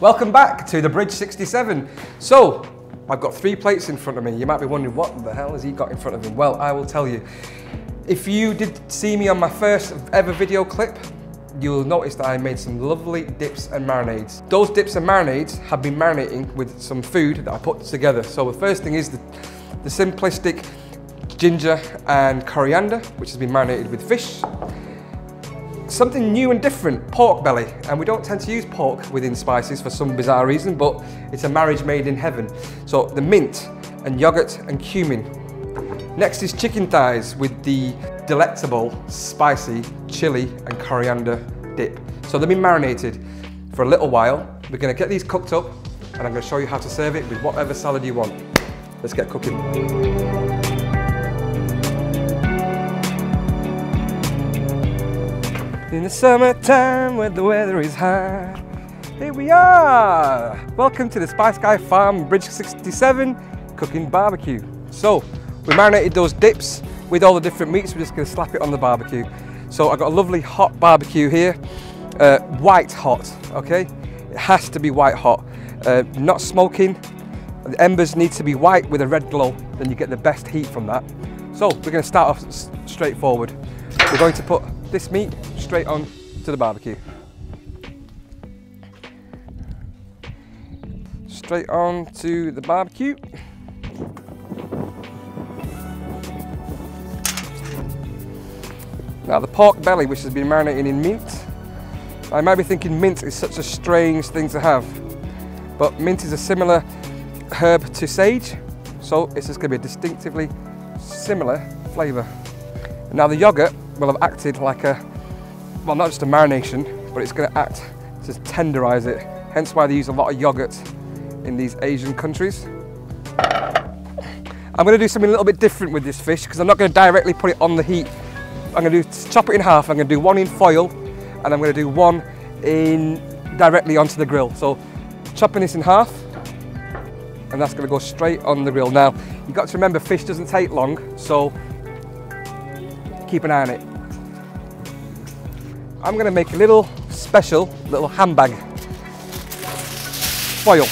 Welcome back to the Bridge 67. So, I've got 3 plates in front of me. You might be wondering, what the hell has he got in front of him? Well, I will tell you. If you did see me on my first ever video clip, you'll notice that I made some lovely dips and marinades. Those dips and marinades have been marinating with some food that I put together. So the first thing is the simplistic ginger and coriander, which has been marinated with fish. Something new and different, pork belly. And we don't tend to use pork within spices for some bizarre reason, but it's a marriage made in heaven. So the mint and yogurt and cumin. Next is chicken thighs with the Delectable spicy chili and coriander dip. So they've been marinated for a little while. We're gonna get these cooked up and I'm gonna show you how to serve it with whatever salad you want. Let's get cooking. In the summertime where the weather is high, here we are! Welcome to the Spice Guy Farm Bridge 67 cooking barbecue. So, we marinated those dips with all the different meats. We're just going to slap it on the barbecue. So I've got a lovely hot barbecue here, white hot, okay? It has to be white hot, not smoking. The embers need to be white with a red glow, then you get the best heat from that. So we're going to start off straightforward. We're going to put this meat straight on to the barbecue. Straight on to the barbecue. Now the pork belly, which has been marinated in mint. I might be thinking mint is such a strange thing to have, but mint is a similar herb to sage, so it's just going to be a distinctively similar flavour. Now the yogurt will have acted like a, well, not just a marination, but it's going to act to tenderise it, hence why they use a lot of yogurt in these Asian countries. I'm going to do something a little bit different with this fish because I'm not going to directly put it on the heat. I'm going to chop it in half. I'm going to do one in foil and I'm going to do one in directly onto the grill. So chopping this in half and that's going to go straight on the grill. Now you've got to remember, fish doesn't take long, so keep an eye on it. I'm going to make a little special little handbag foil.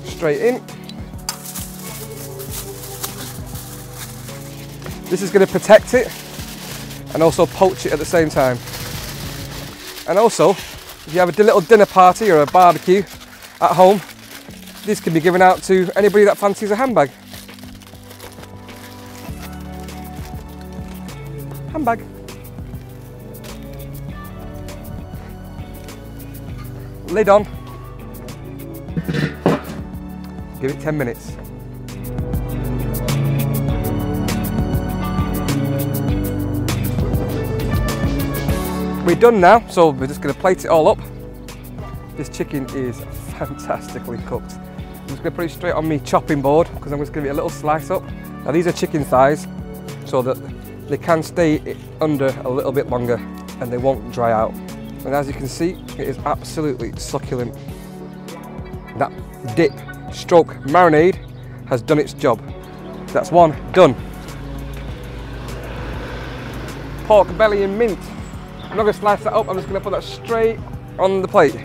Straight in. This is going to protect it and also poach it at the same time. And also, if you have a little dinner party or a barbecue at home, this can be given out to anybody that fancies a handbag. Handbag. Lid on. Give it 10 minutes. We're done now, so we're just going to plate it all up. This chicken is fantastically cooked. I'm just going to put it straight on my chopping board because I'm just going to give it a little slice up. Now these are chicken thighs so that they can stay under a little bit longer and they won't dry out. And as you can see, it is absolutely succulent. That dip stroke marinade has done its job. That's one done. Pork belly and mint. I'm not going to slice that up, I'm just going to put that straight on the plate.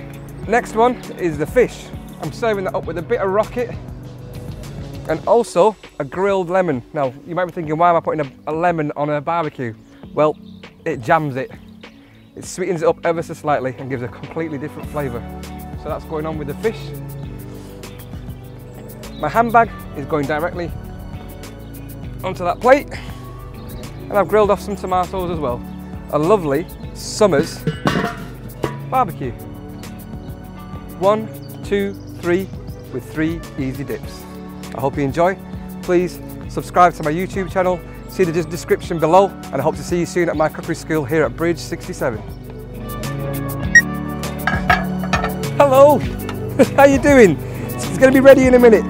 Next one is the fish. I'm serving that up with a bit of rocket and also a grilled lemon. Now, you might be thinking, why am I putting a lemon on a barbecue? Well, it jams it. It sweetens it up ever so slightly and gives a completely different flavour. So that's going on with the fish. My handbag is going directly onto that plate. And I've grilled off some tomatoes as well. A lovely summer's barbecue. 1, 2, 3 with 3 easy dips. I hope you enjoy. Please subscribe to my YouTube channel, see the description below, and I hope to see you soon at my cookery school here at Bridge 67. Hello, how you doing? It's going to be ready in a minute.